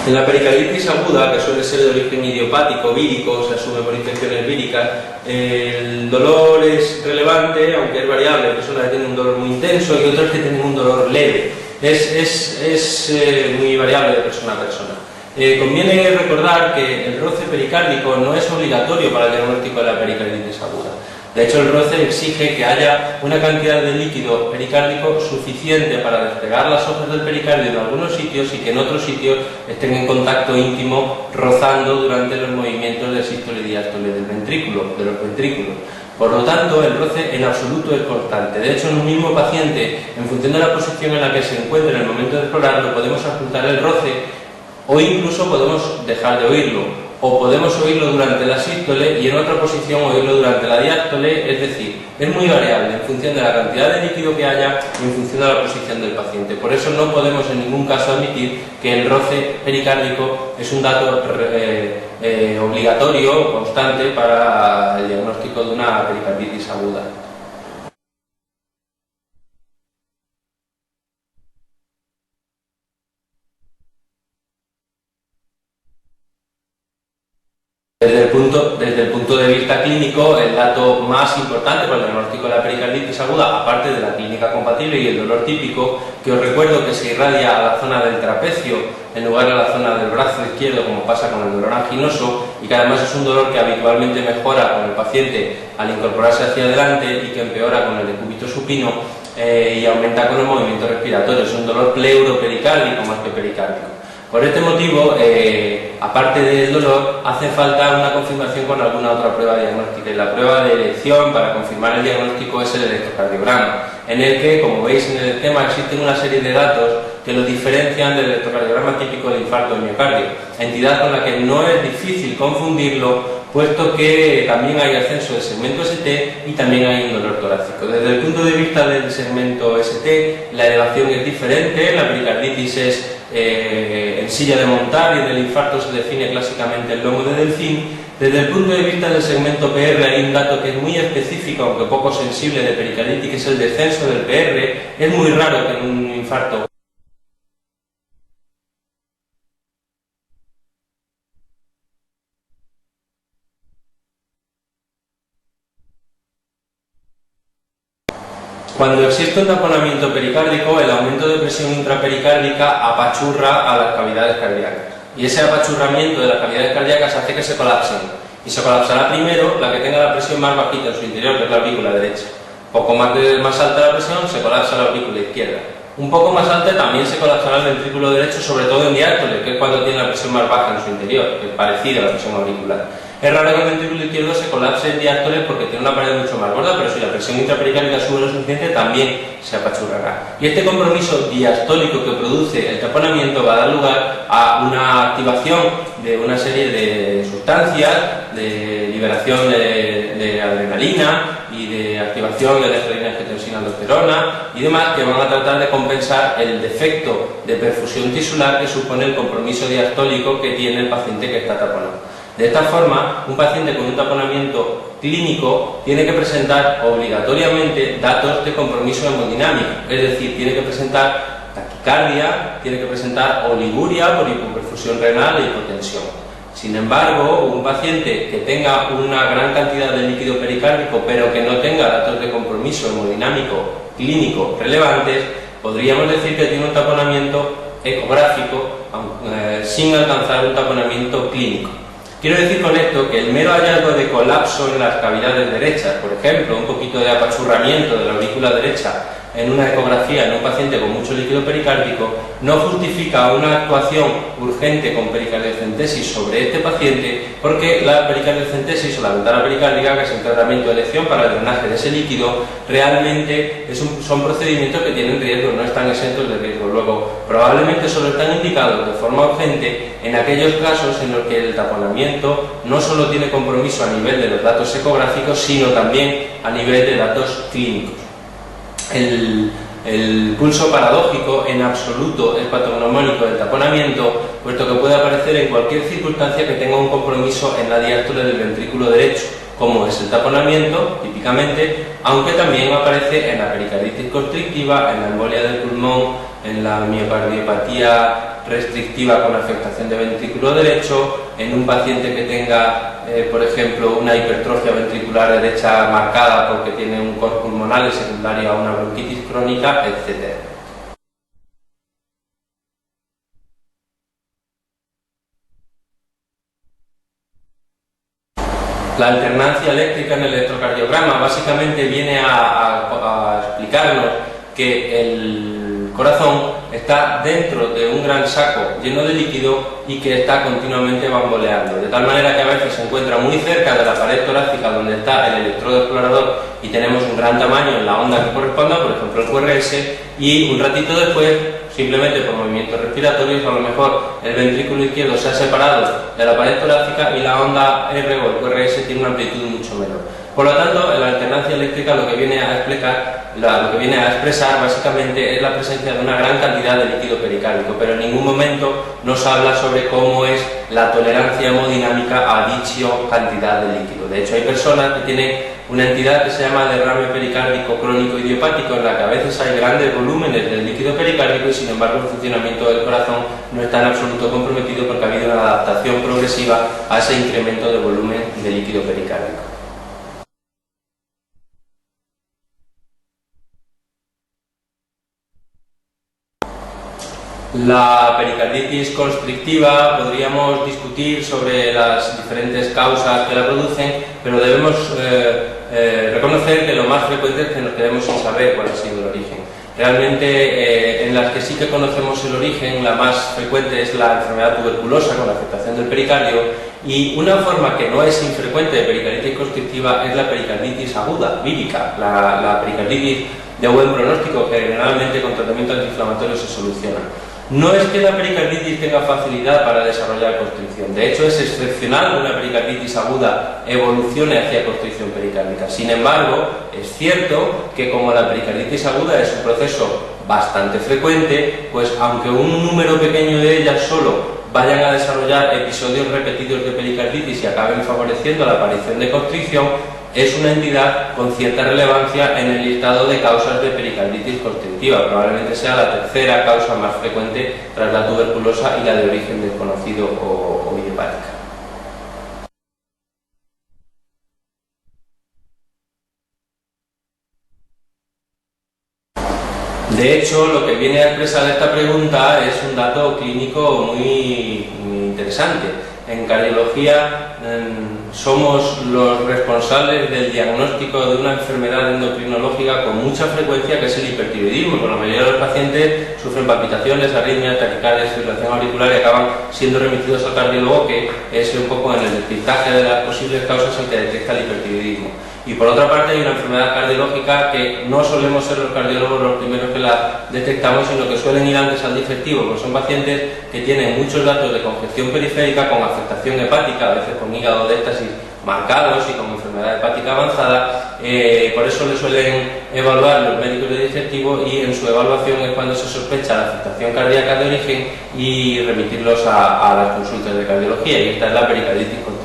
En la pericarditis aguda, que suele ser de origen idiopático, vírico, se asume por infecciones víricas, el dolor es relevante, aunque es variable. Hay personas que tienen un dolor muy intenso y otras que tienen un dolor leve. Es muy variable de persona a persona. Conviene recordar que el roce pericárdico no es obligatorio para el diagnóstico de la pericarditis aguda. De hecho, el roce exige que haya una cantidad de líquido pericárdico suficiente para despegar las hojas del pericardio en algunos sitios y que en otros sitios estén en contacto íntimo, rozando durante los movimientos de sístole y diástole del ventrículo, de los ventrículos. Por lo tanto, el roce en absoluto es constante. De hecho, en un mismo paciente, en función de la posición en la que se encuentre en el momento de explorarlo, podemos ocultar el roce o incluso podemos dejar de oírlo. O podemos oírlo durante la sístole y en otra posición oírlo durante la diástole, es decir, es muy variable en función de la cantidad de líquido que haya y en función de la posición del paciente. Por eso no podemos en ningún caso admitir que el roce pericárdico es un dato obligatorio o constante para el diagnóstico de una pericarditis aguda. Desde el punto de vista clínico, el dato más importante para el diagnóstico de la pericarditis aguda, aparte de la clínica compatible y el dolor típico, que os recuerdo que se irradia a la zona del trapecio en lugar de a la zona del brazo izquierdo, como pasa con el dolor anginoso, y que además es un dolor que habitualmente mejora con el paciente al incorporarse hacia adelante y que empeora con el decúbito supino y aumenta con el movimiento respiratorio. Es un dolor pleuropericárdico más que pericárdico. Por este motivo, aparte del dolor, hace falta una confirmación con alguna otra prueba diagnóstica. Y la prueba de elección para confirmar el diagnóstico es el electrocardiograma, en el que, como veis en el esquema, existen una serie de datos que lo diferencian del electrocardiograma típico de infarto de miocardio, entidad con la que no es difícil confundirlo, puesto que también hay ascenso del segmento ST y también hay un dolor torácico. Desde el punto de vista del segmento ST, la elevación es diferente, la pericarditis es en silla de montar y en el infarto se define clásicamente el lomo de delfín. Desde el punto de vista del segmento PR hay un dato que es muy específico, aunque poco sensible, de pericarditis, que es el descenso del PR. Es muy raro que en un infarto Cuando existe un taponamiento pericárdico, el aumento de presión intrapericárdica apachurra a las cavidades cardíacas. Y ese apachurramiento de las cavidades cardíacas hace que se colapsen. Y se colapsará primero la que tenga la presión más bajita en su interior, que es la aurícula derecha. Poco más alta la presión, se colapsa la aurícula izquierda. Un poco más alta también se colapsará el ventrículo derecho, sobre todo en diástole, que es cuando tiene la presión más baja en su interior, que es parecida a la presión auricular. Es raro que el ventrículo izquierdo se colapse en diástole porque tiene una pared mucho más gorda, pero si la presión intrapericárdica sube lo suficiente, también se apachurrará. Y este compromiso diastólico que produce el taponamiento va a dar lugar a una activación de una serie de sustancias, de liberación de adrenalina y de activación de la estradiol, angiotensina, aldosterona y demás, que van a tratar de compensar el defecto de perfusión tisular que supone el compromiso diastólico que tiene el paciente que está taponado. De esta forma, un paciente con un taponamiento clínico tiene que presentar obligatoriamente datos de compromiso hemodinámico, es decir, tiene que presentar taquicardia, tiene que presentar oliguria por hipoperfusión renal e hipotensión. Sin embargo, un paciente que tenga una gran cantidad de líquido pericárdico pero que no tenga datos de compromiso hemodinámico clínico relevantes, podríamos decir que tiene un taponamiento ecográfico sin alcanzar un taponamiento clínico. Quiero decir con esto que el mero hallazgo de colapso en las cavidades derechas, por ejemplo, un poquito de apachurramiento de la aurícula derecha en una ecografía en un paciente con mucho líquido pericárdico, no justifica una actuación urgente con pericardiocentesis sobre este paciente, porque la pericardiocentesis o la ventana pericárdica, que es el tratamiento de elección para el drenaje de ese líquido, realmente son procedimientos que tienen riesgo, no están exentos de riesgo. Luego, probablemente solo están indicados de forma urgente en aquellos casos en los que el taponamiento no solo tiene compromiso a nivel de los datos ecográficos, sino también a nivel de datos clínicos. El pulso paradójico en absoluto es patognomónico del taponamiento, puesto que puede aparecer en cualquier circunstancia que tenga un compromiso en la diástole del ventrículo derecho, como es el taponamiento, típicamente, aunque también aparece en la pericarditis constrictiva, en la embolia del pulmón, en la miocardiopatía restrictiva con afectación de ventrículo derecho, en un paciente que tenga, por ejemplo, una hipertrofia ventricular derecha marcada porque tiene un cor pulmonar secundario a una bronquitis crónica, etc. La alternancia eléctrica en el electrocardiograma básicamente viene a explicarnos que el corazón está dentro de un gran saco lleno de líquido y que está continuamente bamboleando, de tal manera que a veces se encuentra muy cerca de la pared torácica donde está el electrodo explorador y tenemos un gran tamaño en la onda que corresponda, por ejemplo el QRS, y un ratito después, simplemente por movimientos respiratorios, a lo mejor el ventrículo izquierdo se ha separado de la pared torácica y la onda R o el QRS tiene una amplitud mucho menor. Por lo tanto, la alternancia eléctrica lo que viene a expresar básicamente es la presencia de una gran cantidad de líquido pericárdico, pero en ningún momento nos habla sobre cómo es la tolerancia hemodinámica a dicha cantidad de líquido. De hecho, hay personas que tienen una entidad que se llama derrame pericárdico crónico idiopático, en la que a veces hay grandes volúmenes de líquido pericárdico y sin embargo el funcionamiento del corazón no está en absoluto comprometido porque ha habido una adaptación progresiva a ese incremento de volumen de líquido pericárdico. La pericarditis constrictiva podríamos discutir sobre las diferentes causas que la producen, pero debemos reconocer que lo más frecuente es que nos quedemos sin saber cuál ha sido el origen. Realmente, en las que sí que conocemos el origen, la más frecuente es la enfermedad tuberculosa con la afectación del pericardio, y una forma que no es infrecuente de pericarditis constrictiva es la pericarditis aguda, vírica, la pericarditis de buen pronóstico, que generalmente con tratamiento antiinflamatorio se soluciona. No es que la pericarditis tenga facilidad para desarrollar constricción, de hecho es excepcional que una pericarditis aguda evolucione hacia constricción pericárdica. Sin embargo, es cierto que como la pericarditis aguda es un proceso bastante frecuente, pues aunque un número pequeño de ellas solo vayan a desarrollar episodios repetidos de pericarditis y acaben favoreciendo la aparición de constricción, es una entidad con cierta relevancia en el listado de causas de pericarditis constrictiva. Probablemente sea la tercera causa más frecuente tras la tuberculosa y la de origen desconocido o idiopática. De hecho, lo que viene a expresar esta pregunta es un dato clínico muy interesante. En cardiología somos los responsables del diagnóstico de una enfermedad endocrinológica con mucha frecuencia, que es el hipertiroidismo. Con la mayoría de los pacientes sufren palpitaciones, arritmias, taquicardias, fibrilación auricular y acaban siendo remitidos al cardiólogo, que es un poco en el despistaje de las posibles causas el que detecta el hipertiroidismo. Y por otra parte hay una enfermedad cardiológica que no solemos ser los cardiólogos los primeros que la detectamos, sino que suelen ir antes al digestivo, porque son pacientes que tienen muchos datos de congestión periférica con afectación hepática, a veces con hígado de éxtasis marcados y con enfermedad hepática avanzada. Por eso le suelen evaluar los médicos de digestivo, y en su evaluación es cuando se sospecha la afectación cardíaca de origen y remitirlos a las consultas de cardiología, y esta es la pericarditis constrictiva.